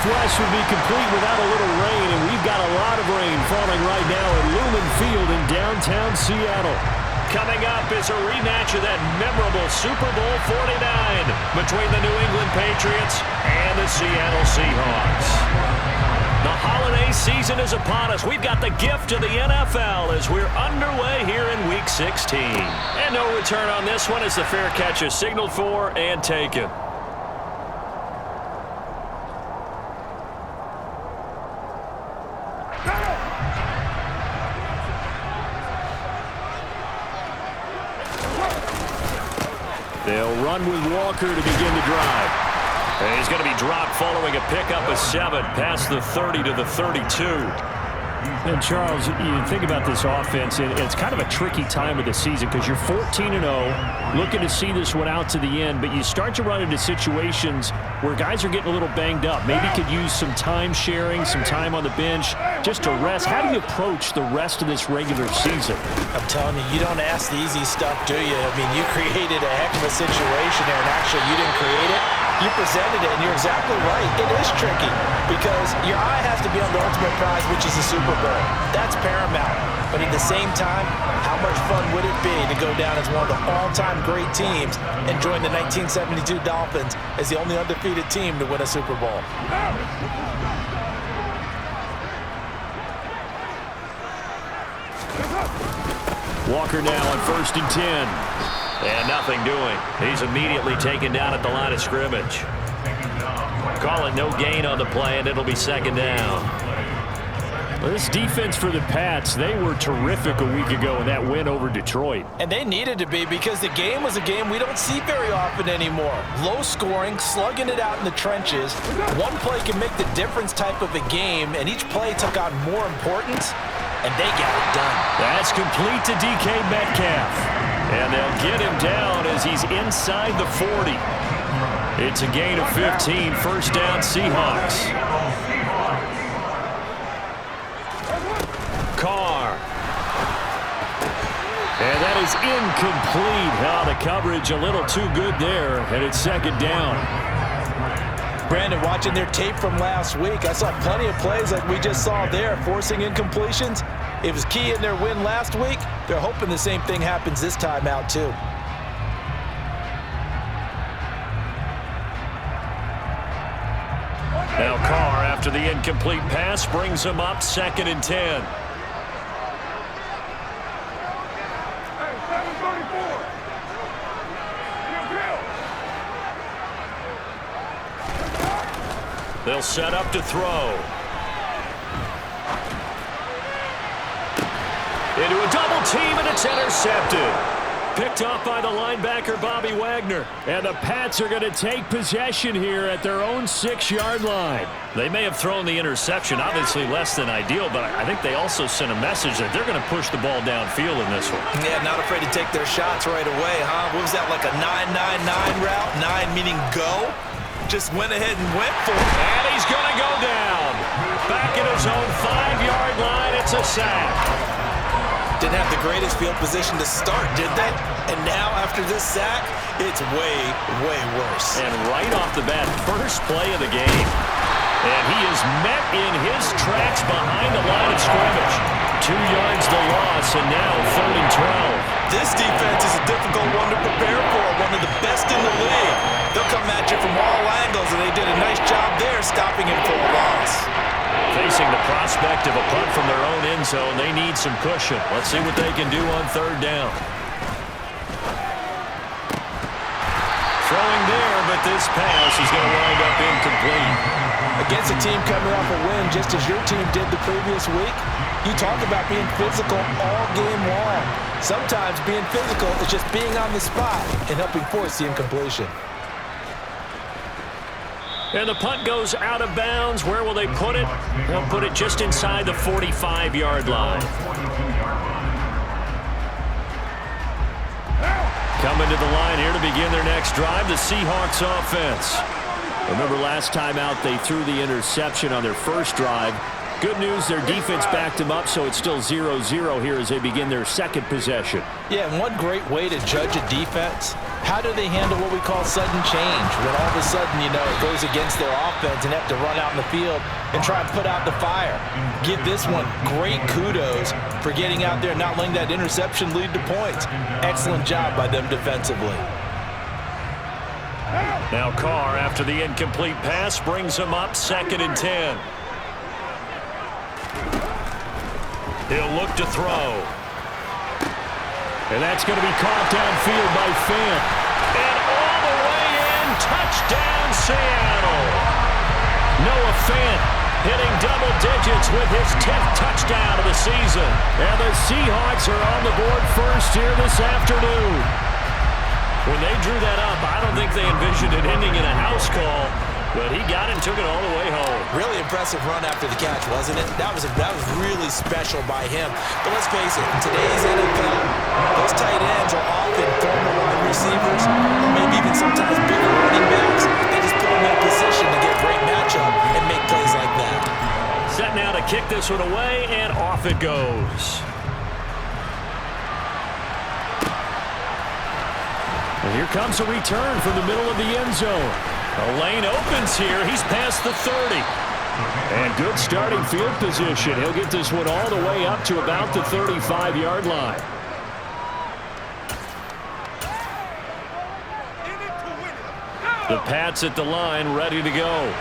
Northwest would be complete without a little rain, and we've got a lot of rain falling right now at Lumen Field in downtown Seattle. Coming up is a rematch of that memorable Super Bowl 49 between the New England Patriots and the Seattle Seahawks. The holiday season is upon us. We've got the gift of the NFL as we're underway here in Week 16. And no return on this one as the fair catch is signaled for and taken. They'll run with Walker to begin the drive. And he's going to be dropped following a pickup of 7 past the 30 to the 32. And, Charles, you think about this offense, and it's kind of a tricky time of the season because you're 14-0, looking to see this one out to the end, but you start to run into situations where guys are getting a little banged up. Maybe could use some time sharing, some time on the bench just to rest. How do you approach the rest of this regular season? I'm telling you, you don't ask the easy stuff, do you? I mean, you created a heck of a situation there, and actually you didn't create it. You presented it, and you're exactly right. It is tricky because your eye has to be on the ultimate prize, which is the Super Bowl. That's paramount. But at the same time, how much fun would it be to go down as one of the all-time great teams and join the 1972 Dolphins as the only undefeated team to win a Super Bowl? Walker now on 1st and 10. And nothing doing. He's immediately taken down at the line of scrimmage. Call it no gain on the play, and it'll be 2nd down. Well, this defense for the Pats, they were terrific a week ago in that win over Detroit. And they needed to be because the game was a game we don't see very often anymore. Low scoring, slugging it out in the trenches. One play can make the difference type of a game, and each play took on more importance, and they got it done. That's complete to DK Metcalf. And they'll get him down as he's inside the 40. It's a gain of 15, 1st down Seahawks. Carr. And that is incomplete. The coverage a little too good there, and it's 2nd down. Brandon, watching their tape from last week, I saw plenty of plays like we just saw there, forcing incompletions. It was key in their win last week. They're hoping the same thing happens this time out, too. Now Carr, after the incomplete pass, brings him up 2nd and 10. They'll set up to throw. Into a double team, and it's intercepted. Picked off by the linebacker, Bobby Wagner. And the Pats are going to take possession here at their own 6-yard line. They may have thrown the interception, obviously less than ideal, but I think they also sent a message that they're going to push the ball downfield in this one. Yeah, not afraid to take their shots right away, huh? What was that, like a 9-9-9 route? 9 meaning go? Just went ahead and went for it. And he's going to go down. Back at his own 5-yard line, it's a sack. Didn't have the greatest field position to start, did they? And now, after this sack, it's way, way worse. And right off the bat, first play of the game. And he is met in his tracks behind the line of scrimmage. 2 yards the loss, and now 3rd and 12. This defense is a difficult one to prepare for, one of the best in the league. They'll come at you from all angles, and they did a nice job there stopping him for a loss. Facing the prospect of a punt from their own end zone, they need some cushion. Let's see what they can do on 3rd down. Throwing there, but this pass is going to wind up incomplete. Against a team coming off a win, just as your team did the previous week, you talk about being physical all game long. Sometimes being physical is just being on the spot and helping force the incompletion. And the punt goes out of bounds. Where will they put it? They'll put it just inside the 45-yard line. Coming to the line here to begin their next drive, the Seahawks offense. Remember last time out, they threw the interception on their first drive. Good news, their defense backed them up, so it's still 0-0 here as they begin their second possession. Yeah, and one great way to judge a defense, how do they handle what we call sudden change? When all of a sudden, you know, it goes against their offense and have to run out in the field and try and put out the fire. Give this one great kudos for getting out there and not letting that interception lead to points. Excellent job by them defensively. Now Carr, after the incomplete pass, brings him up 2nd and 10. He'll look to throw. And that's going to be caught downfield by Fant. And all the way in, touchdown Seattle. Noah Fant hitting double digits with his 10th touchdown of the season. And the Seahawks are on the board first here this afternoon. When they drew that up, I don't think they envisioned it ending in a house call, but he got it and took it all the way home. Really impressive run after the catch, wasn't it? That was really special by him. But let's face it, in today's NFL, those tight ends are often former wide receivers, or maybe even sometimes bigger running backs. They just put them in a position to get a great matchup and make plays like that. Set now to kick this one away, and off it goes. And here comes a return from the middle of the end zone. The lane opens here. He's past the 30. And good starting field position. He'll get this one all the way up to about the 35-yard line. The Pats at the line, ready to go.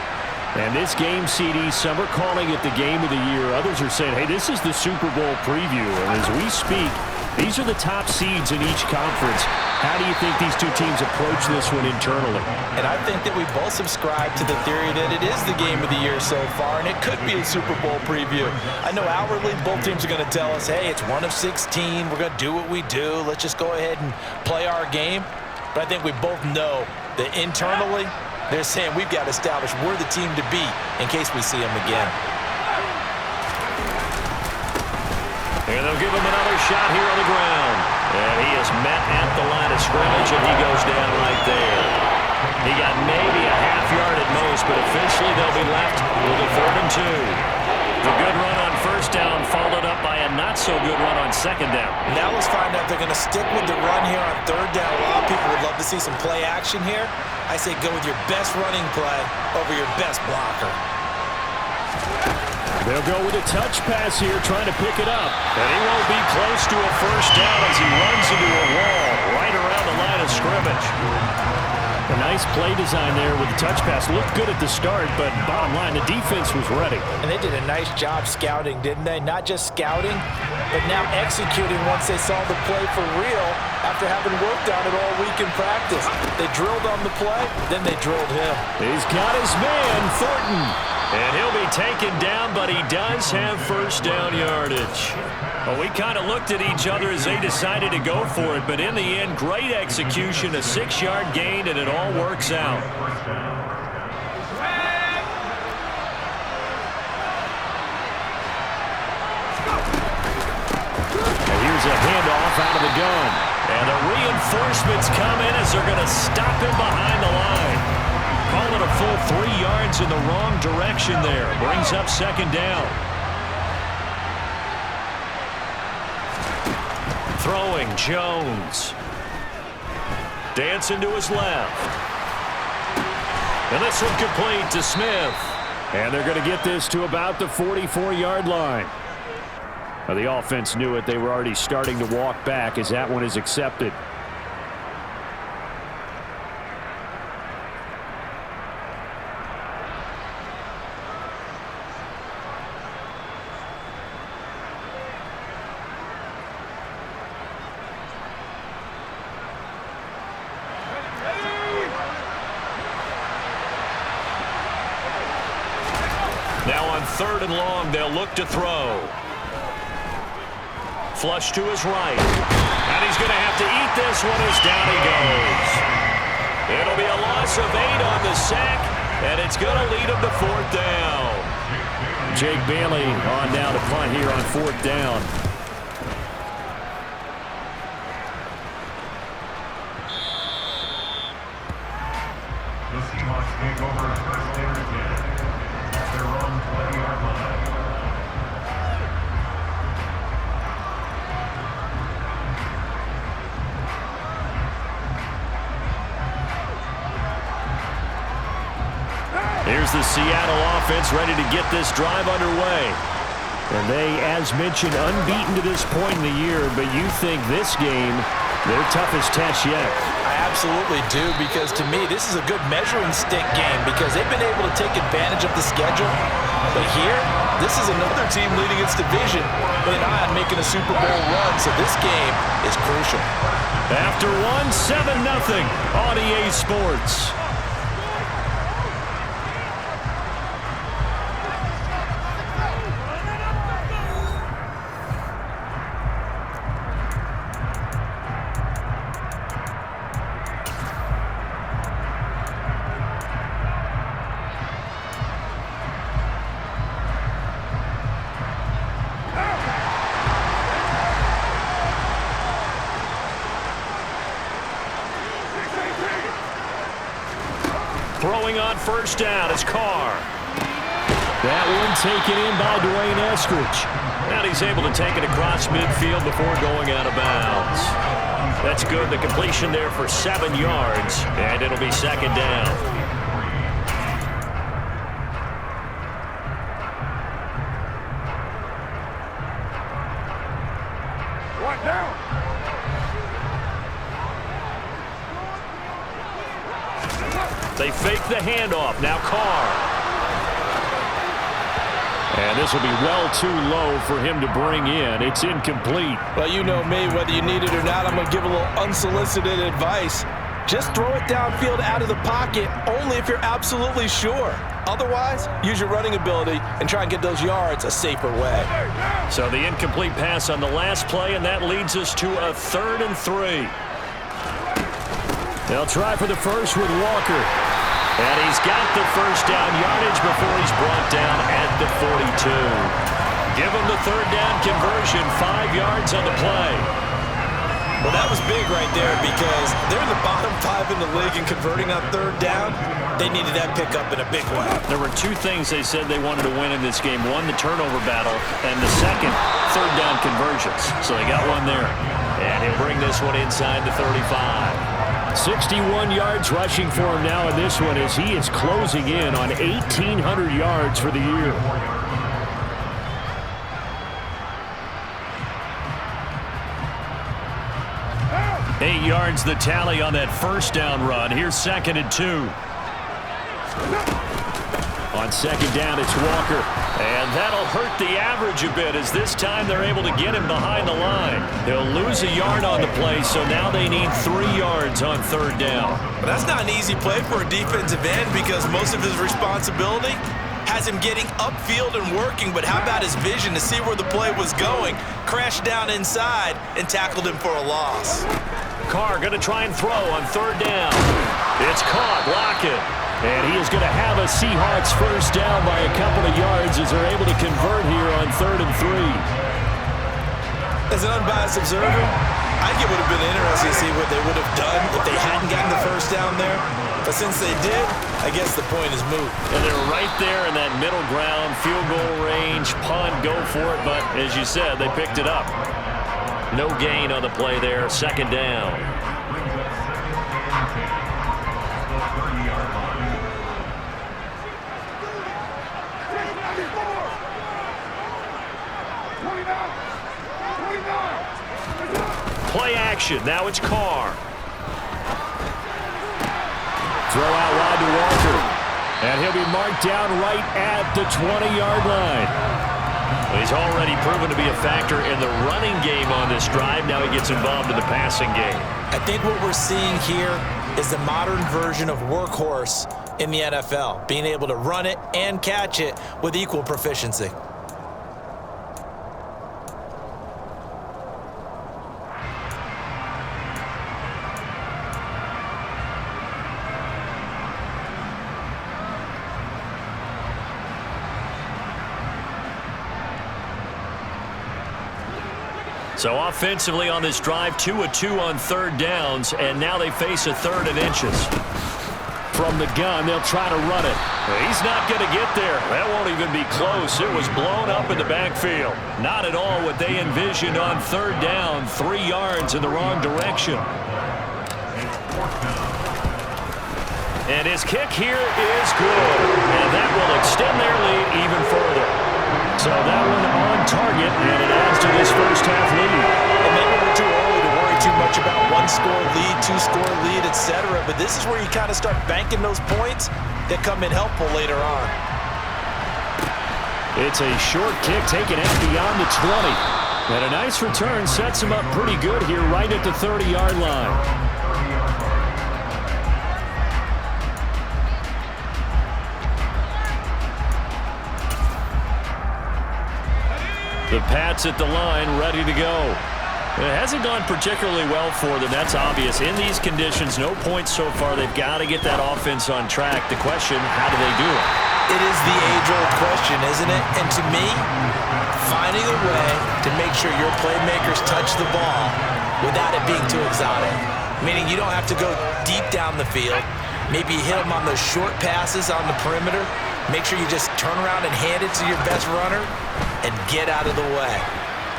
And this game, CD, some are calling it the game of the year. Others are saying, hey, this is the Super Bowl preview. And as we speak, these are the top seeds in each conference. How do you think these two teams approach this one internally? And I think that we both subscribe to the theory that it is the game of the year so far, and it could be a Super Bowl preview. I know outwardly both teams are going to tell us, hey, it's 1 of 16. We're going to do what we do. Let's just go ahead and play our game. But I think we both know that internally, they're saying we've got to establish we're the team to beat in case we see them again. And they'll give him another shot here on the ground. And he is met at the line of scrimmage, and he goes down right there. He got maybe a half yard at most, but officially they'll be left with a 3rd and 2. The good run on first down followed up by a not-so-good run on 2nd down. Now let's find out if they're going to stick with the run here on 3rd down. A lot of people would love to see some play action here. I say go with your best running play over your best blocker. They'll go with a touch pass here, trying to pick it up. And he won't be close to a first down as he runs into a wall right around the line of scrimmage. A nice play design there with the touch pass. Looked good at the start, but bottom line, the defense was ready. And they did a nice job scouting, didn't they? Not just scouting, but now executing once they saw the play for real after having worked on it all week in practice. They drilled on the play, then they drilled him. He's got his man, Thornton. And he'll be taken down, but he does have first down yardage. Well, we kind of looked at each other as they decided to go for it, but in the end, great execution, a 6-yard gain, and it all works out. And here's a handoff out of the gun. And the reinforcements come in as they're going to stop him behind the line. Call it a full 3 yards in the wrong direction there. Brings up 2nd down. Throwing, Jones. Dancing to his left. And this one complete to Smith. And they're going to get this to about the 44-yard line. Now, the offense knew it. They were already starting to walk back as that one is accepted. Now on 3rd and long, they'll look to throw. Flush to his right. And he's going to have to eat this one as down he goes. It'll be a loss of 8 on the sack, and it's going to lead him to 4th down. Jake Bailey on now to punt here on 4th down. The Seahawks take over first down again. Their own 20-yard line. the Seattle offense ready to get this drive underway. And they, as mentioned, unbeaten to this point in the year, but you think this game, their toughest test yet? I absolutely do, because to me, this is a good measuring stick game because they've been able to take advantage of the schedule. But here, this is another team leading its division with an eye on making a Super Bowl run, so this game is crucial. After one, 7-0 on EA Sports. Throwing on first down is Carr. That one taken in by Dwayne Eskridge. And he's able to take it across midfield before going out of bounds. That's good. The completion there for 7 yards, and it'll be second down. One down. They fake the handoff. Now Carr. And this will be well too low for him to bring in. It's incomplete. Well, you know me, whether you need it or not, I'm going to give a little unsolicited advice. Just throw it downfield out of the pocket, only if you're absolutely sure. Otherwise, use your running ability and try and get those yards a safer way. So the incomplete pass on the last play, and that leads us to a 3rd and 3. They'll try for the first with Walker. And he's got the first down yardage before he's brought down at the 42. Give him the 3rd down conversion, 5 yards on the play. Well, that was big right there because they're in the bottom 5 in the league and converting on 3rd down. They needed that pickup in a big way. There were 2 things they said they wanted to win in this game. One, the turnover battle, and the second, 3rd down conversions. So they got one there. And he'll bring this one inside the 35. 61 yards rushing for him now in this one as he is closing in on 1,800 yards for the year. Eight yards the tally on that first down run. Here's 2nd and 2. On 2nd down, it's Walker. And that'll hurt the average a bit as this time they're able to get him behind the line. He'll lose a yard on the play, so now they need 3 yards on 3rd down. But that's not an easy play for a defensive end because most of his responsibility has him getting upfield and working, but how about his vision to see where the play was going, crashed down inside, and tackled him for a loss. Carr going to try and throw on 3rd down. It's caught. Lockett. And he is going to have a Seahawks first down by a couple of yards as they're able to convert here on 3rd and 3. As an unbiased observer, I think it would have been interesting to see what they would have done if they hadn't gotten the first down there. But since they did, I guess the point is moot. And they're right there in that middle ground, field goal range, punt, go for it. But as you said, they picked it up. No gain on the play there, 2nd down. Play action. Now it's Carr. Throw out wide to Walker. And he'll be marked down right at the 20-yard line. Well, he's already proven to be a factor in the running game on this drive. Now he gets involved in the passing game. I think what we're seeing here is the modern version of workhorse in the NFL, being able to run it and catch it with equal proficiency. So offensively on this drive, 2 of 2 on 3rd downs, and now they face a 3rd and inches. From the gun, they'll try to run it. He's not going to get there. That won't even be close. It was blown up in the backfield. Not at all what they envisioned on 3rd down. 3 yards in the wrong direction. And his kick here is good. And that will extend their lead even further. So that one on target, and it adds to this first half lead. And maybe we're too early to worry too much about one-score lead, two-score lead, etc. But this is where you kind of start banking those points that come in helpful later on. It's a short kick taken out beyond the 20. And a nice return sets him up pretty good here right at the 30-yard line. The Pats at the line, ready to go. It hasn't gone particularly well for them, that's obvious. In these conditions, no points so far. They've got to get that offense on track. The question, how do they do it? It is the age-old question, isn't it? And to me, finding a way to make sure your playmakers touch the ball without it being too exotic. Meaning you don't have to go deep down the field. Maybe you hit them on those short passes on the perimeter. Make sure you just turn around and hand it to your best runner and get out of the way.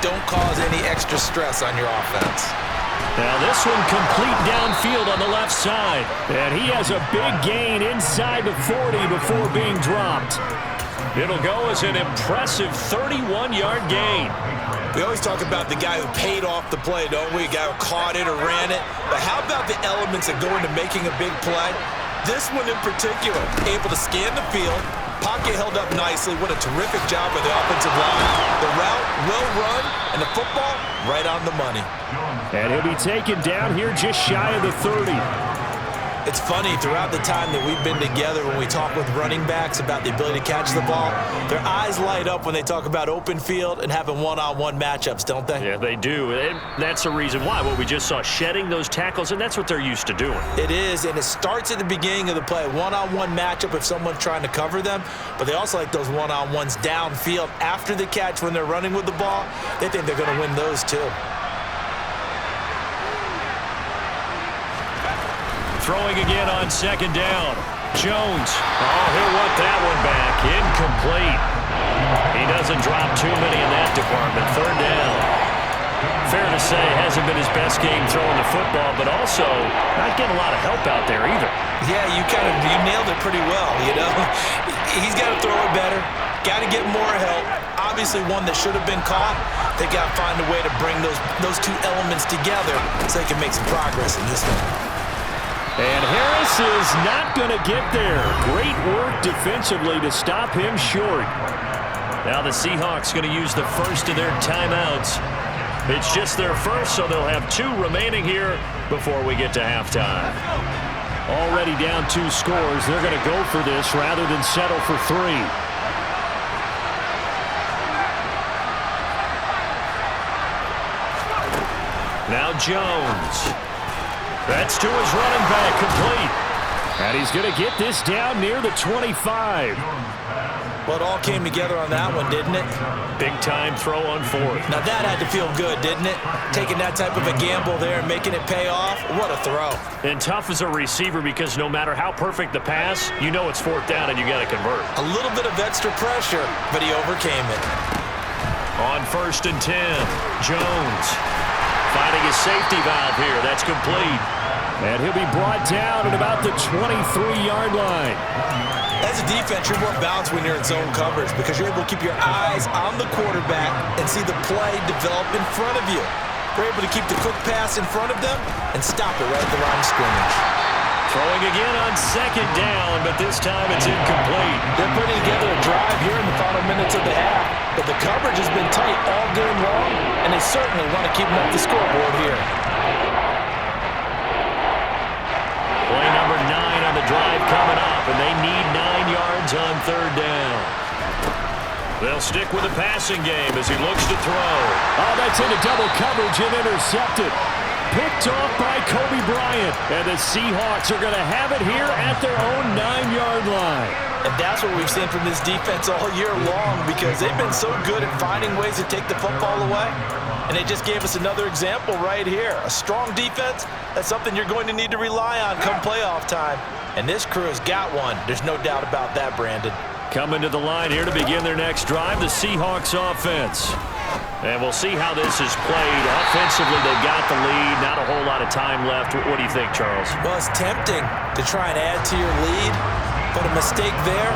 Don't cause any extra stress on your offense. Now this one complete downfield on the left side. And he has a big gain inside the 40 before being dropped. It'll go as an impressive 31-yard gain. We always talk about the guy who paid off the play, don't we? A guy who caught it or ran it. But how about the elements that go into making a big play? This one in particular, able to scan the field, pocket held up nicely. What a terrific job by the offensive line. The route well run, and the football right on the money. And he'll be taken down here just shy of the 30. It's funny, throughout the time that we've been together, when we talk with running backs about the ability to catch the ball, their eyes light up when they talk about open field and having one-on-one matchups, don't they? Yeah, they do. And that's the reason why. What we just saw, shedding those tackles, and that's what they're used to doing. It is, and it starts at the beginning of the play. One-on-one matchup if someone's trying to cover them, but they also like those one-on-ones downfield after the catch when they're running with the ball. They think they're going to win those too. Throwing again on second down. Jones. Oh, he'll want that one back. Incomplete. He doesn't drop too many in that department. Third down. Fair to say, hasn't been his best game throwing the football, but also not getting a lot of help out there either. Yeah, you nailed it pretty well, you know. He's got to throw it better. Got to get more help. Obviously one that should have been caught. They got to find a way to bring those two elements together so they can make some progress in this one. And Harris is not going to get there. Great work defensively to stop him short. Now the Seahawks going to use the first of their timeouts. It's just their first, so they'll have 2 remaining here before we get to halftime. Already down 2 scores. They're going to go for this rather than settle for 3. Now Jones. That's to his running back, complete. And he's going to get this down near the 25. Well, it all came together on that one, didn't it? Big-time throw on 4th. Now that had to feel good, didn't it? Taking that type of a gamble there and making it pay off. What a throw. And tough as a receiver because no matter how perfect the pass, you know it's 4th down and you got to convert. A little bit of extra pressure, but he overcame it. On 1st and 10, Jones. Finding his safety valve here. That's complete. And he'll be brought down at about the 23-yard line. As a defense, you're more balanced when you're in zone coverage because you're able to keep your eyes on the quarterback and see the play develop in front of you. You're able to keep the quick pass in front of them and stop it right at the line of scrimmage. Throwing again on 2nd down, but this time it's incomplete. They're putting together a drive here in the final minutes of the half, but the coverage has been tight all game long, and they certainly want to keep them off the scoreboard here. Play number 9 on the drive coming up, and they need 9 yards on 3rd down. They'll stick with the passing game as he looks to throw. Oh, that's into double coverage and intercepted. Picked off by Kobe Bryant. And the Seahawks are going to have it here at their own 9-yard line. And that's what we've seen from this defense all year long because they've been so good at finding ways to take the football away. And they just gave us another example right here. A strong defense, that's something you're going to need to rely on come playoff time. And this crew has got one. There's no doubt about that, Brandon. Coming to the line here to begin their next drive, the Seahawks offense. And we'll see how this is played. Offensively, they've got the lead. Not a whole lot of time left. What do you think, Charles? Well, it's tempting to try and add to your lead, but a mistake there,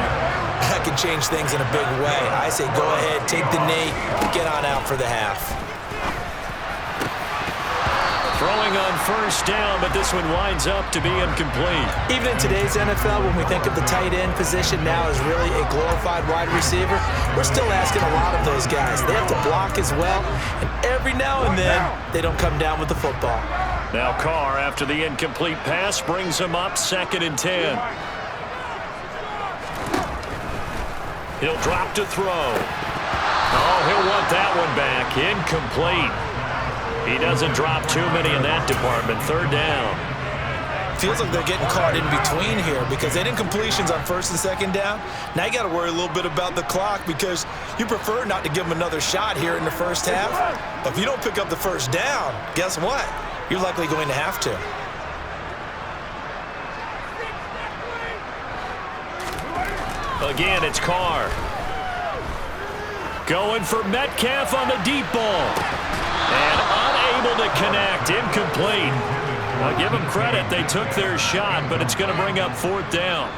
that can change things in a big way. I say go ahead, take the knee, get on out for the half. Throwing on first down, but this one winds up to be incomplete. Even in today's NFL, when we think of the tight end position now as really a glorified wide receiver, we're still asking a lot of those guys. They have to block as well, and every now and then, they don't come down with the football. Now Carr, after the incomplete pass, brings him up 2nd and 10. He'll drop to throw. Oh, he'll want that one back. Incomplete. He doesn't drop too many in that department. 3rd down. Feels like they're getting caught in between here because they didn't completions on 1st and 2nd down. Now you got to worry a little bit about the clock because you prefer not to give them another shot here in the first half. But if you don't pick up the 1st down, guess what? You're likely going to have to. Again, it's Carr. Going for Metcalf on the deep ball. And unable to connect. Incomplete. I'll give them credit. They took their shot, but it's going to bring up 4th down.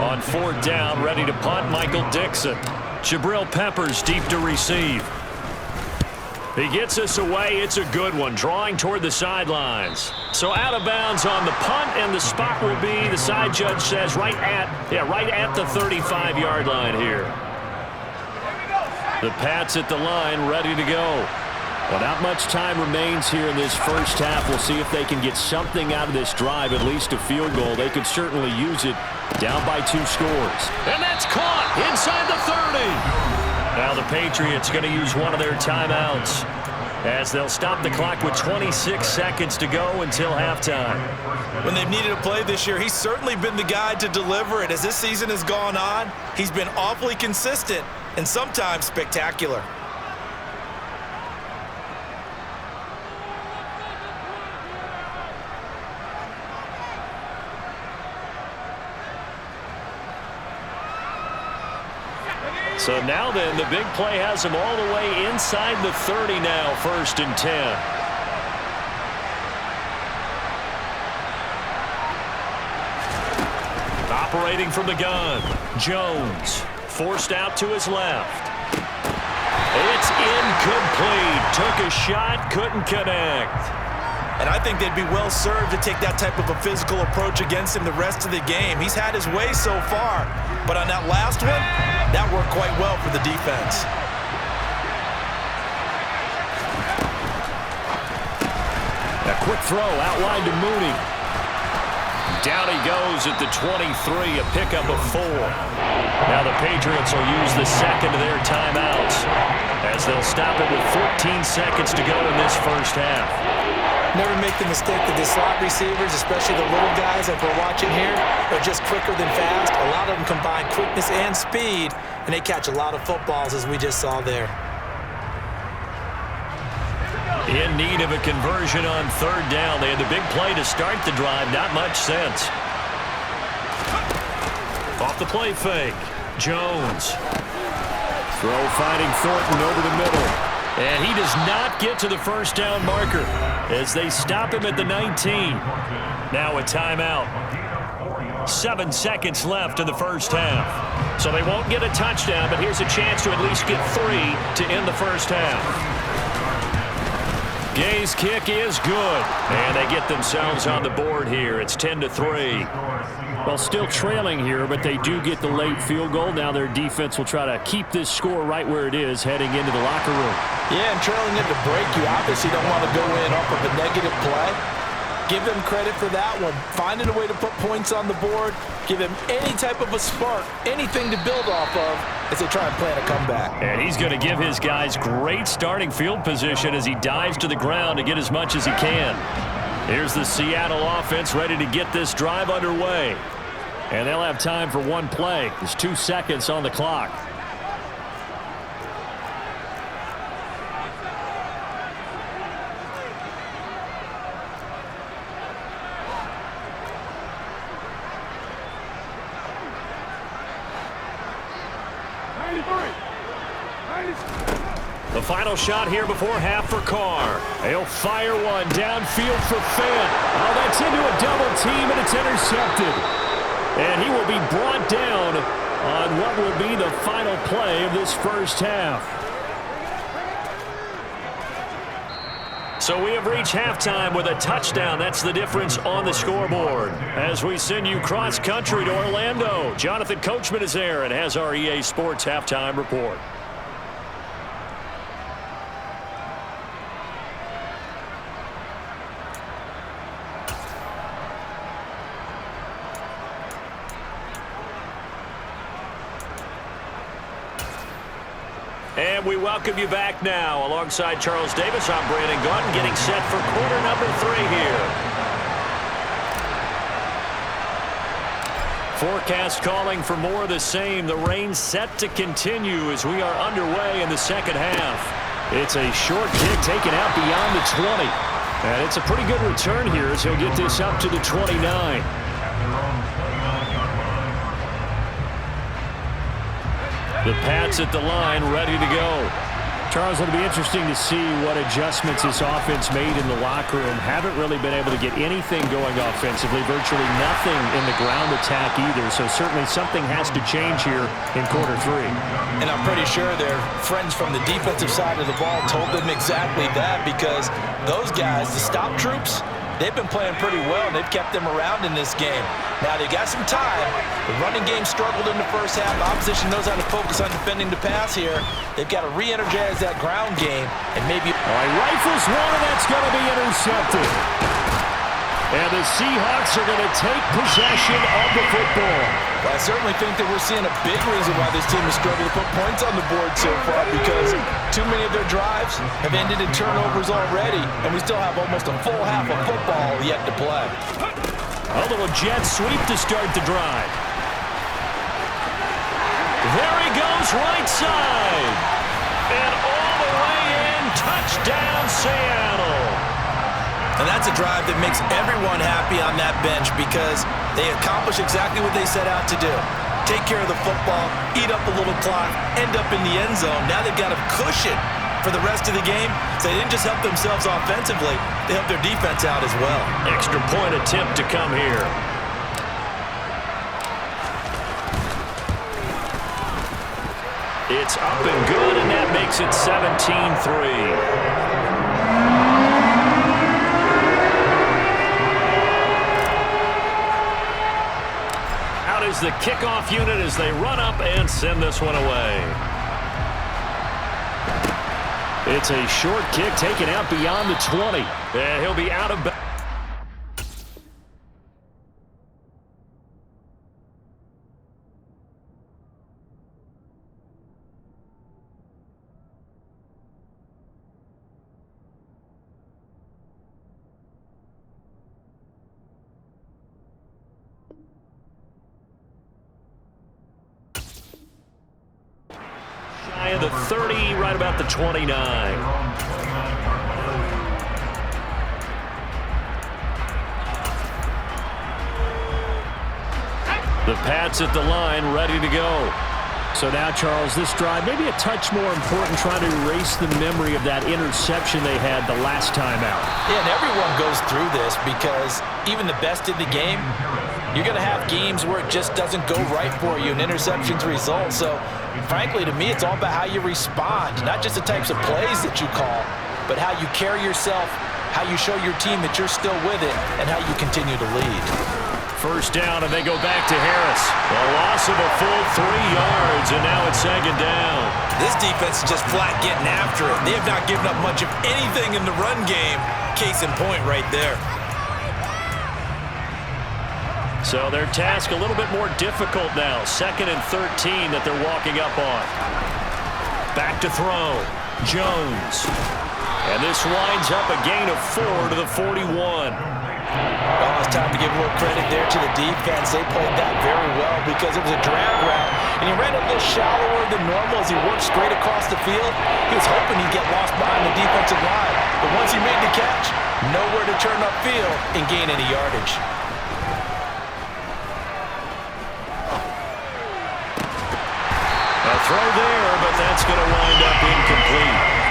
On 4th down, ready to punt, Michael Dixon. Jabril Peppers deep to receive. He gets us away. It's a good one, drawing toward the sidelines. So out of bounds on the punt, and the spot will be, the side judge says, right at the 35-yard line here. The Pats at the line, ready to go. Well, not much time remains here in this first half. We'll see if they can get something out of this drive, at least a field goal. They could certainly use it, down by 2 scores. And that's caught inside the 30. Now the Patriots going to use one of their timeouts as they'll stop the clock with 26 seconds to go until halftime. When they've needed a play this year, he's certainly been the guy to deliver it. As this season has gone on, he's been awfully consistent and sometimes spectacular. So now then, the big play has him all the way inside the 30 now, 1st and 10. Operating from the gun, Jones, forced out to his left. It's incomplete. Took a shot, couldn't connect. And I think they'd be well served to take that type of a physical approach against him the rest of the game. He's had his way so far, but on that last one, that worked quite well for the defense. A quick throw outlined to Mooney. Down he goes at the 23, a pickup of 4. Now the Patriots will use the 2nd of their timeouts as they'll stop it with 14 seconds to go in this first half. Never make the mistake that the slot receivers, especially the little guys like we're watching here, are just quicker than fast. A lot of them combine quickness and speed, and they catch a lot of footballs, as we just saw there. In need of a conversion on 3rd down. They had the big play to start the drive. Not much sense. Off the play fake. Jones. Throw finding Thornton over the middle. And he does not get to the 1st down marker as they stop him at the 19. Now a timeout. 7 seconds left in the first half. So they won't get a touchdown, but here's a chance to at least get 3 to end the first half. Gay's kick is good, and they get themselves on the board here. It's 10-3. Well, still trailing here, but they do get the late field goal. Now their defense will try to keep this score right where it is heading into the locker room. Yeah, and trailing into break, you obviously don't want to go in off of a negative play. Give them credit for that one. Finding a way to put points on the board. Give them any type of a spark, anything to build off of as they try and plan a comeback. And he's going to give his guys great starting field position as he dives to the ground to get as much as he can. Here's the Seattle offense ready to get this drive underway. And they'll have time for one play. There's 2 seconds on the clock. The final shot here before half for Carr. He'll fire one downfield for Fant. Oh, that's into a double team, and it's intercepted. And he will be brought down on what will be the final play of this first half. So we have reached halftime with a touchdown. That's the difference on the scoreboard. As we send you cross-country to Orlando, Jonathan Coachman is there and has our EA Sports halftime report. And we welcome you back now. Alongside Charles Davis, I'm Brandon Gaudin, getting set for quarter number 3 here. Forecast calling for more of the same. The rain set to continue as we are underway in the second half. It's a short kick taken out beyond the 20. And it's a pretty good return here as he'll get this up to the 29. The Pats at the line, ready to go. Charles, it'll be interesting to see what adjustments this offense made in the locker room. Haven't really been able to get anything going offensively, virtually nothing in the ground attack either. So certainly something has to change here in quarter 3. And I'm pretty sure their friends from the defensive side of the ball told them exactly that, because those guys, the stop troops, they've been playing pretty well, and they've kept them around in this game. Now, they got some time. The running game struggled in the first half. The opposition knows how to focus on defending the pass here. They've got to re-energize that ground game, and maybe... All right, rifles one, and that's going to be intercepted. And the Seahawks are going to take possession of the football. Well, I certainly think that we're seeing a big reason why this team has struggled to put points on the board so far, because too many of their drives have ended in turnovers already, and we still have almost a full half of football yet to play. A little jet sweep to start the drive. There he goes, right side. And all the way in, touchdown Seattle. And that's a drive that makes everyone happy on that bench, because they accomplish exactly what they set out to do. Take care of the football, eat up a little clock, end up in the end zone. Now they've got a cushion for the rest of the game. So they didn't just help themselves offensively, they helped their defense out as well. Extra point attempt to come here. It's up and good, and that makes it 17-3. Is the kickoff unit as they run up and send this one away. It's a short kick taken out beyond the 20. And he'll be out of bounds. The 30, right about the 29. The Pats at the line, ready to go. So now, Charles, this drive maybe a touch more important, trying to erase the memory of that interception they had the last time out. Yeah, and everyone goes through this, because even the best in the game, you're going to have games where it just doesn't go right for you and interceptions result. So, frankly, to me, it's all about how you respond, not just the types of plays that you call, but how you carry yourself, how you show your team that you're still with it, and how you continue to lead. First down, and they go back to Harris. A loss of a full 3 yards, and now it's second down. This defense is just flat getting after it. They have not given up much of anything in the run game. Case in point right there. So their task a little bit more difficult now. 2nd and 13 that they're walking up on. Back to throw. Jones. And this winds up a gain of 4 to the 41. Well, it's time to give a little credit there to the defense. They played that very well, because it was a drag route, and he ran a little shallower than normal as he worked straight across the field. He was hoping he'd get lost behind the defensive line, but once he made the catch, nowhere to turn upfield and gain any yardage. A throw there, but that's going to wind up incomplete.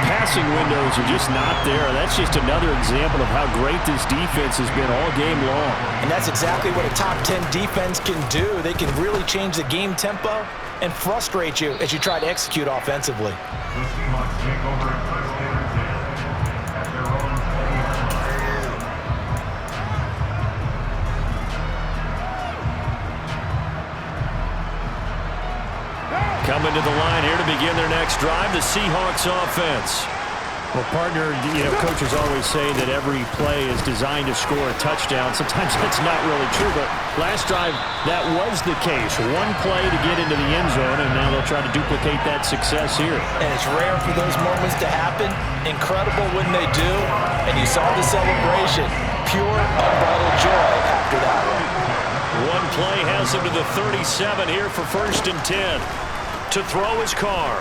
passing windows are just not there. That's just another example of how great this defense has been all game long. And that's exactly what a top 10 defense can do. They can really change the game tempo and frustrate you as you try to execute offensively. Coming to the line here to begin their next drive, the Seahawks offense. Well, partner, coaches always say that every play is designed to score a touchdown. Sometimes that's not really true, but last drive, that was the case. One play to get into the end zone, and now they'll try to duplicate that success here. And it's rare for those moments to happen. Incredible when they do. And you saw the celebration. Pure, unbridled joy after that one. One play has him to the 37 here for 1st and 10. To throw his car.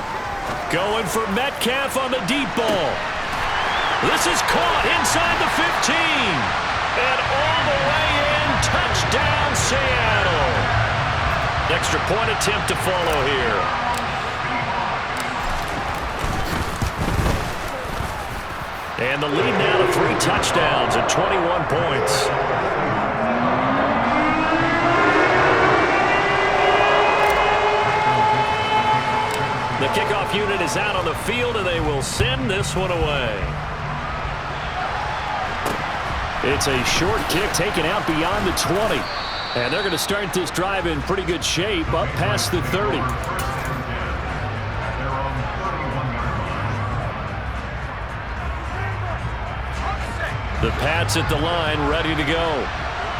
Going for Metcalf on the deep ball. This is caught inside the 15. And all the way in. Touchdown, Seattle. Extra point attempt to follow here. And the lead now to 3 touchdowns and 21 points. The kickoff unit is out on the field, and they will send this one away. It's a short kick taken out beyond the 20. And they're going to start this drive in pretty good shape up past the 30. The Pats at the line, ready to go.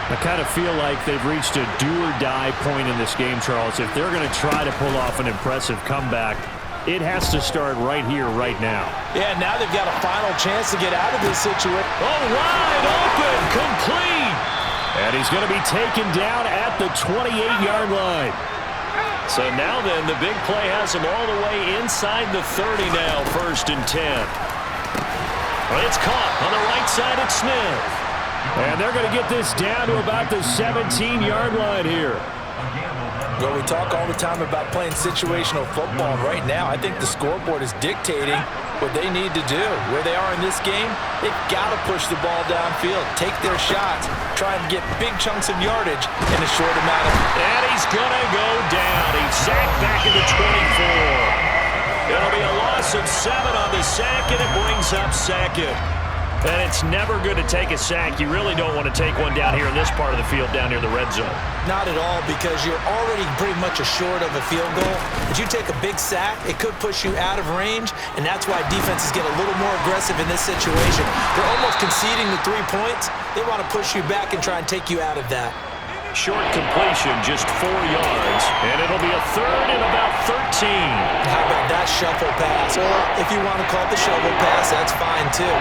I kind of feel like they've reached a do-or-die point in this game, Charles. If they're going to try to pull off an impressive comeback, it has to start right here, right now. Yeah, now they've got a final chance to get out of this situation. Oh, wide open, complete. And he's going to be taken down at the 28-yard line. So now then, the big play has him all the way inside the 30 now, 1st and 10. Well, it's caught on the right side at Smith. And they're going to get this down to about the 17-yard line here. Well, we talk all the time about playing situational football. Right now, I think the scoreboard is dictating what they need to do. Where they are in this game, they've got to push the ball downfield, take their shots, try and get big chunks of yardage in a short amount of time. And he's going to go down. He's sacked back at the 24. It'll be a loss of 7 on the sack, and it brings up 2nd. And it's never good to take a sack. You really don't want to take one down here in this part of the field, down near the red zone. Not at all, because you're already pretty much short of a field goal. If you take a big sack, it could push you out of range, and that's why defenses get a little more aggressive in this situation. They're almost conceding the 3 points. They want to push you back and try and take you out of that. Short completion, just 4 yards, and it'll be a 3rd and about 13. How about that shuffle pass? Or if you want to call it the shovel pass, that's fine too.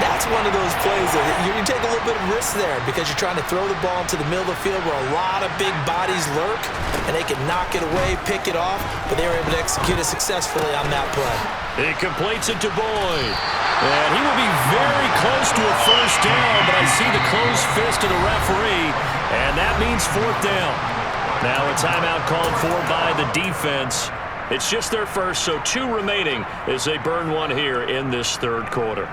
That's one of those plays that you take a little bit of risk there because you're trying to throw the ball into the middle of the field where a lot of big bodies lurk, and they can knock it away, pick it off, but they were able to execute it successfully on that play. He completes it to Boyd. And he will be very close to a 1st down, but I see the closed fist of the referee, and that means 4th down. Now a timeout called for by the defense. It's just their first, so 2 remaining as they burn one here in this 3rd quarter.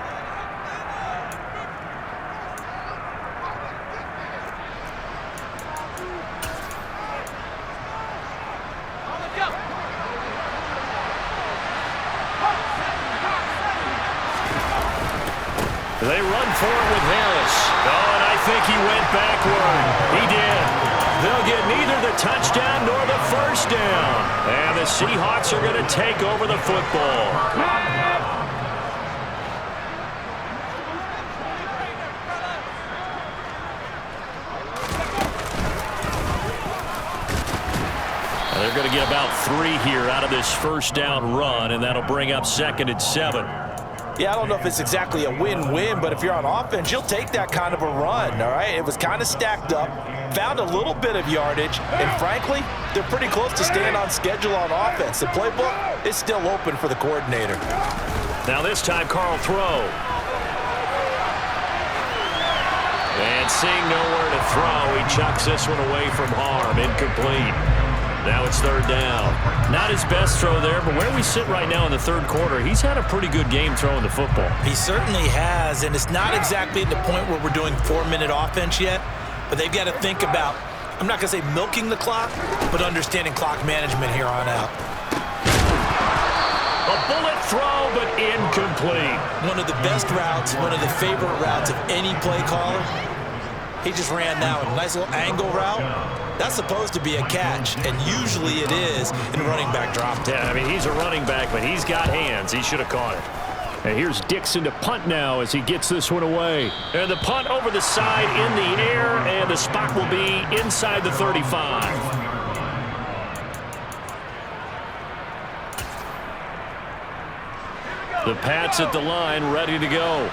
They run for it with Harris. Oh, and I think he went backward. He did. They'll get neither the touchdown nor the 1st down. And the Seahawks are going to take over the football. They're going to get about 3 here out of this 1st down run, and that'll bring up 2nd and 7. Yeah, I don't know if it's exactly a win-win, but if you're on offense, you'll take that kind of a run, all right? It was kind of stacked up, found a little bit of yardage, and frankly, they're pretty close to staying on schedule on offense. The playbook is still open for the coordinator. Now this time, Carl throw. And seeing nowhere to throw, he chucks this one away from harm, incomplete. Now it's third down. Not his best throw there, but where we sit right now in the third quarter, he's had a pretty good game throwing the football. He certainly has, and it's not exactly at the point where we're doing 4-minute offense yet, but they've got to think about, I'm not going to say milking the clock, but understanding clock management here on out. A bullet throw, but incomplete. One of the best routes, one of the favorite routes of any play caller. He just ran that one. Nice little angle route. That's supposed to be a catch, and usually it is in running back drop. Yeah, I mean, he's a running back, but he's got hands. He should have caught it. And here's Dixon to punt now as he gets this one away. And the punt over the side in the air, and the spot will be inside the 35. The Pats at the line, ready to go.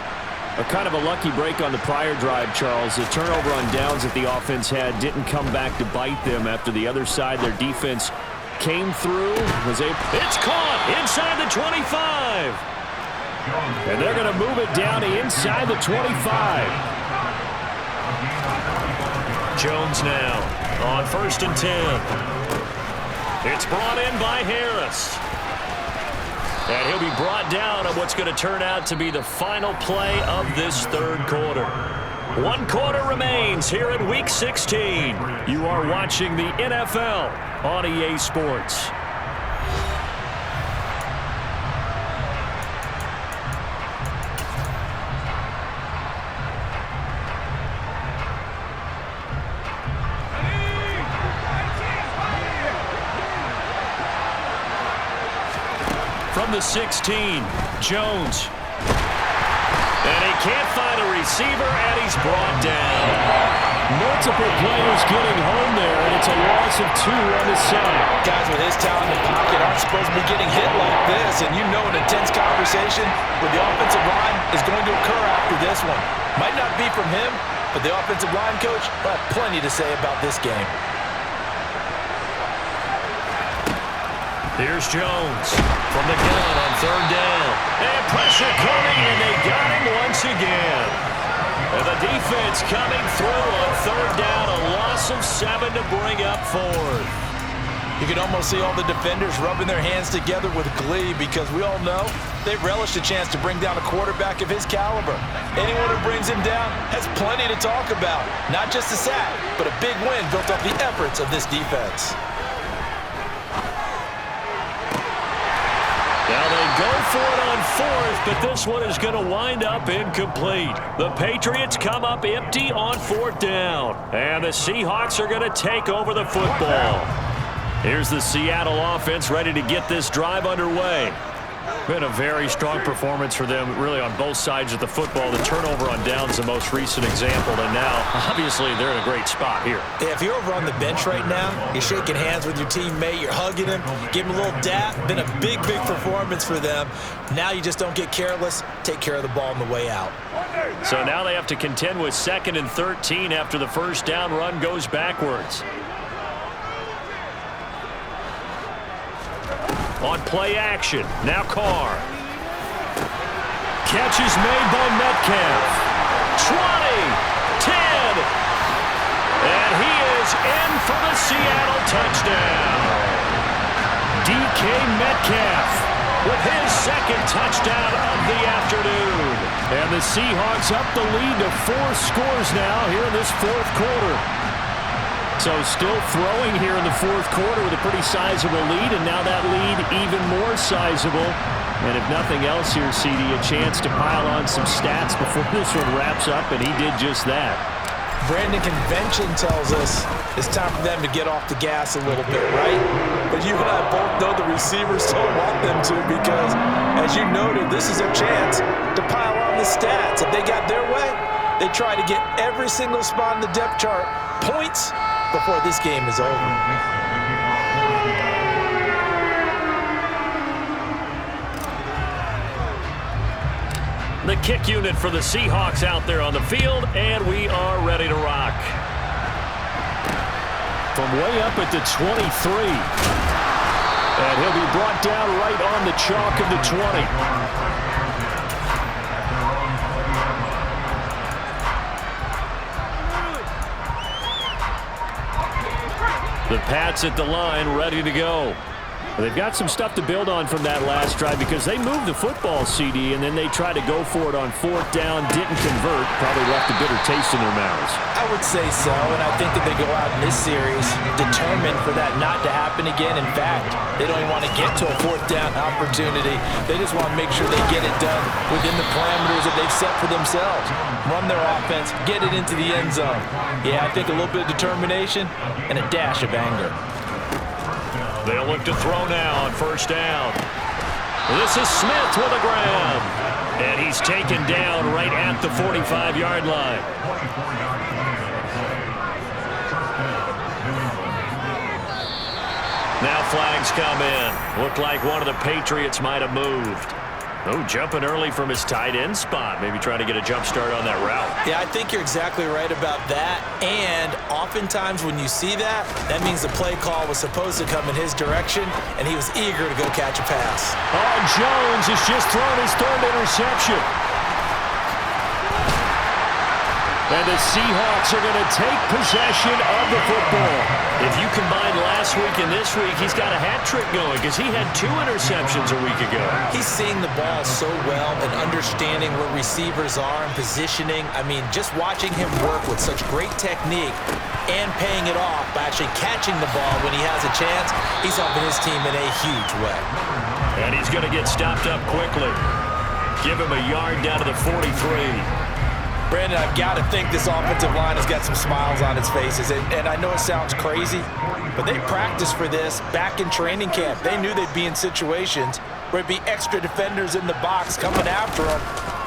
A kind of a lucky break on the prior drive, Charles. The turnover on downs that the offense had didn't come back to bite them after the other side. Their defense came through. It's caught inside the 25. And they're going to move it down to inside the 25. Jones now on 1st and 10. It's brought in by Harris. And he'll be brought down on what's going to turn out to be the final play of this third quarter. 1 quarter remains here in Week 16. You are watching the NFL on EA Sports. From the 16, Jones. And he can't find a receiver, and he's brought down. Multiple players getting home there, and it's a loss of 2 on the side. Guys with his talent in the pocket aren't supposed to be getting hit like this, and you know an intense conversation with the offensive line is going to occur after this one. Might not be from him, but the offensive line coach will have plenty to say about this game. Here's Jones from the gun on 3rd down. And pressure coming, and they got him once again. And the defense coming through on 3rd down. A loss of 7 to bring up 4th. You can almost see all the defenders rubbing their hands together with glee because we all know they relish the chance to bring down a quarterback of his caliber. Anyone who brings him down has plenty to talk about. Not just a sack, but a big win built off the efforts of this defense. Now they go for it on 4th, but this one is going to wind up incomplete. The Patriots come up empty on 4th down, and the Seahawks are going to take over the football. Here's the Seattle offense ready to get this drive underway. Been a very strong performance for them, really, on both sides of the football. The turnover on downs the most recent example, and now, obviously, they're in a great spot here. Yeah, if you're over on the bench right now, you're shaking hands with your teammate, you're hugging him, give him a little dap. Been a big performance for them. Now you just don't get careless. Take care of the ball on the way out. So now they have to contend with 2nd and 13 after the first down run goes backwards. On play action, now Carr. Catch is made by Metcalf. 20, 10, and he is in for the Seattle touchdown. DK Metcalf with his 2nd touchdown of the afternoon. And the Seahawks up the lead to 4 scores now here in this 4th quarter. So still throwing here in the 4th quarter with a pretty sizable lead, and now that lead even more sizable. And if nothing else here, CD, a chance to pile on some stats before this one wraps up, and he did just that. Brandon, convention tells us it's time for them to get off the gas a little bit, right? But you and I both know the receivers don't want them to because, as you noted, this is a chance to pile on the stats. If they got their way, they try to get every single spot in the depth chart points before this game is over. The kick unit for the Seahawks out there on the field, and we are ready to rock. From way up at the 23. And he'll be brought down right on the chalk of the 20. The Pats at the line, ready to go. Well, they've got some stuff to build on from that last drive because they moved the football, CD, and then they tried to go for it on 4th down, didn't convert, probably left a bitter taste in their mouths. I would say so, and I think that they go out in this series determined for that not to happen again. In fact, they don't even want to get to a 4th down opportunity. They just want to make sure they get it done within the parameters that they've set for themselves. Run their offense, get it into the end zone. Yeah, I think a little bit of determination and a dash of anger. They'll look to throw now on 1st down. This is Smith with a grab. And he's taken down right at the 45-yard line. Now flags come in. Looked like one of the Patriots might have moved. Oh, jumping early from his tight end spot. Maybe trying to get a jump start on that route. Yeah, I think you're exactly right about that. And oftentimes when you see that, that means the play call was supposed to come in his direction, and he was eager to go catch a pass. Oh, Jones has just thrown his 3rd interception. And the Seahawks are going to take possession of the football. If you combine last week and this week, he's got a hat trick going because he had 2 interceptions a week ago. He's seeing the ball so well and understanding where receivers are and positioning. I mean, just watching him work with such great technique and paying it off by actually catching the ball when he has a chance, he's helping his team in a huge way. And he's going to get stopped up quickly. Give him a yard down to the 43. Brandon, I've got to think this offensive line has got some smiles on its faces. And I know it sounds crazy, but they practiced for this back in training camp. They knew they'd be in situations where it'd be extra defenders in the box coming after them,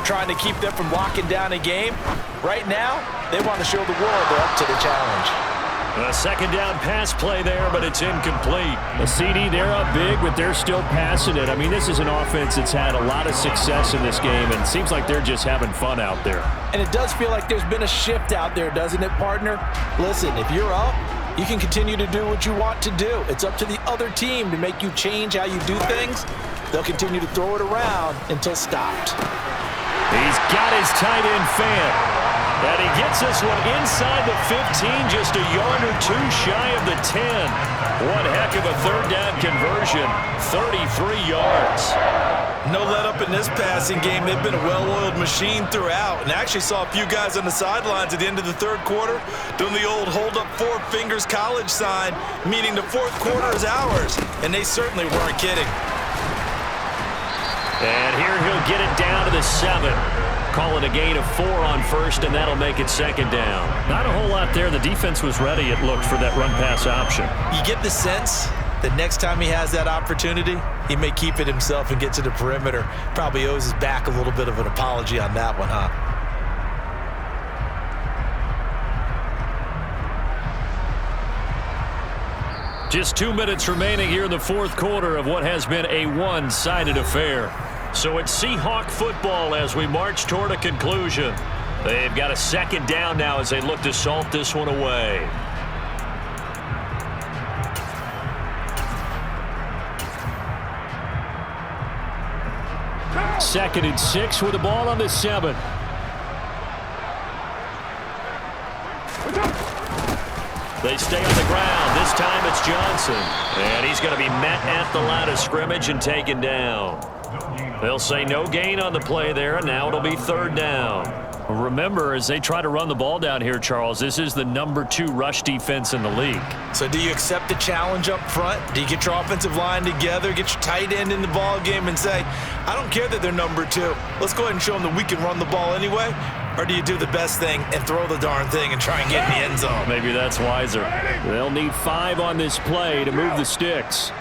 trying to keep them from locking down a game. Right now, they want to show the world they're up to the challenge. A 2nd down pass play there, but it's incomplete. The CD, they're up big, but they're still passing it. I mean, this is an offense that's had a lot of success in this game, and it seems like they're just having fun out there. And it does feel like there's been a shift out there, doesn't it, partner? Listen, if you're up, you can continue to do what you want to do. It's up to the other team to make you change how you do things. They'll continue to throw it around until stopped. He's got his tight end fan. And he gets this one inside the 15, just a yard or 2 shy of the 10. One heck of a 3rd down conversion, 33 yards. No let up in this passing game. They've been a well-oiled machine throughout. And actually saw a few guys on the sidelines at the end of the 3rd quarter doing the old hold up 4 fingers college sign, meaning the 4th quarter is ours. And they certainly weren't kidding. And here he'll get it down to the 7. Call it a gain of 4 on 1st, and that'll make it 2nd down. Not a whole lot there. The defense was ready, it looked, for that run-pass option. You get the sense that next time he has that opportunity, he may keep it himself and get to the perimeter. Probably owes his back a little bit of an apology on that one, huh? Just 2 minutes remaining here in the 4th quarter of what has been a one-sided affair. So it's Seahawk football as we march toward a conclusion. They've got a 2nd down now as they look to salt this one away. Second and 6 with the ball on the 7. They stay on the ground. This time it's Johnson. And he's going to be met at the line of scrimmage and taken down. They'll say no gain on the play there, and now it'll be 3rd down. Remember, as they try to run the ball down here, Charles, this is the number 2 rush defense in the league. So do you accept the challenge up front? Do you get your offensive line together, get your tight end in the ball game and say, I don't care that they're number 2. Let's go ahead and show them that we can run the ball anyway? Or do you do the best thing and throw the darn thing and try and get in the end zone? Maybe that's wiser. They'll need 5 on this play to move the sticks.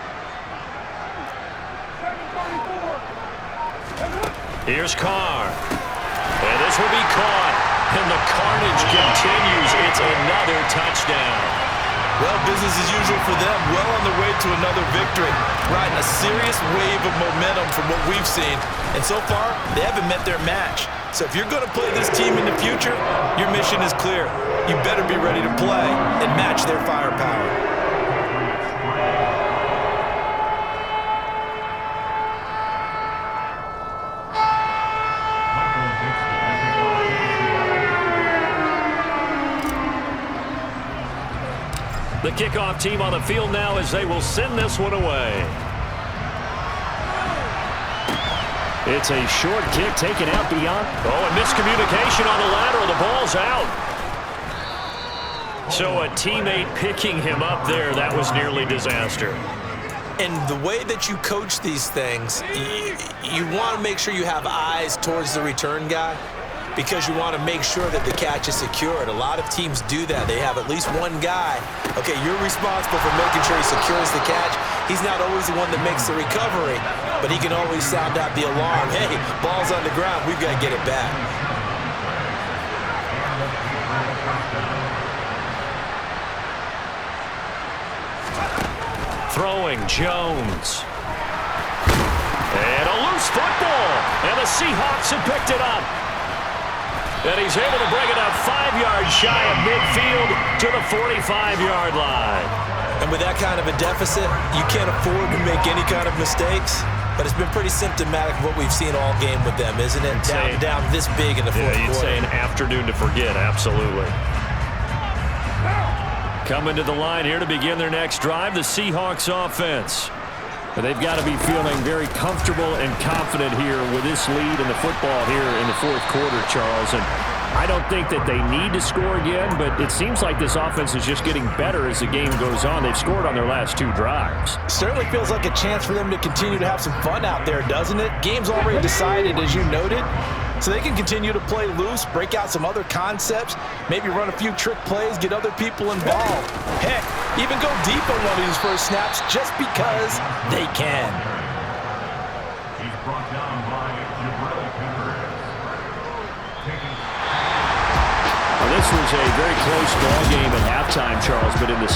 Here's Carr. And this will be caught. And the carnage continues. It's another touchdown. Well, business as usual for them. Well on their way to another victory. Riding a serious wave of momentum from what we've seen. And so far, they haven't met their match. So if you're going to play this team in the future, your mission is clear. You better be ready to play and match their firepower. The kickoff team on the field now as they will send this one away. It's a short kick taken out beyond. Oh, and miscommunication on the lateral. The ball's out. So a teammate picking him up there, that was nearly disaster. And the way that you coach these things, you want to make sure you have eyes towards the return guy because you want to make sure that the catch is secured. A lot of teams do that. They have at least one guy. Okay, you're responsible for making sure he secures the catch. He's not always the one that makes the recovery, but he can always sound out the alarm. Hey, ball's on the ground. We've got to get it back. Throwing Jones. And a loose football. And the Seahawks have picked it up. And he's able to bring it up 5 yards shy of midfield to the 45-yard line. And with that kind of a deficit, you can't afford to make any kind of mistakes. But it's been pretty symptomatic of what we've seen all game with them, isn't it? Down this big in the fourth quarter. You'd say an afternoon to forget, absolutely. Coming to the line here to begin their next drive, the Seahawks offense. But they've got to be feeling very comfortable and confident here with this lead in the football here in the fourth quarter, Charles. And I don't think that they need to score again, but it seems like this offense is just getting better as the game goes on. They've scored on their last 2 drives. Certainly feels like a chance for them to continue to have some fun out there, doesn't it? Game's already decided, as you noted. So they can continue to play loose, break out some other concepts, maybe run a few trick plays, get other people involved. Heck, even go deep on one of these first snaps just because they can. He's brought down by Well, this was a very close ball game at halftime, Charles, but in the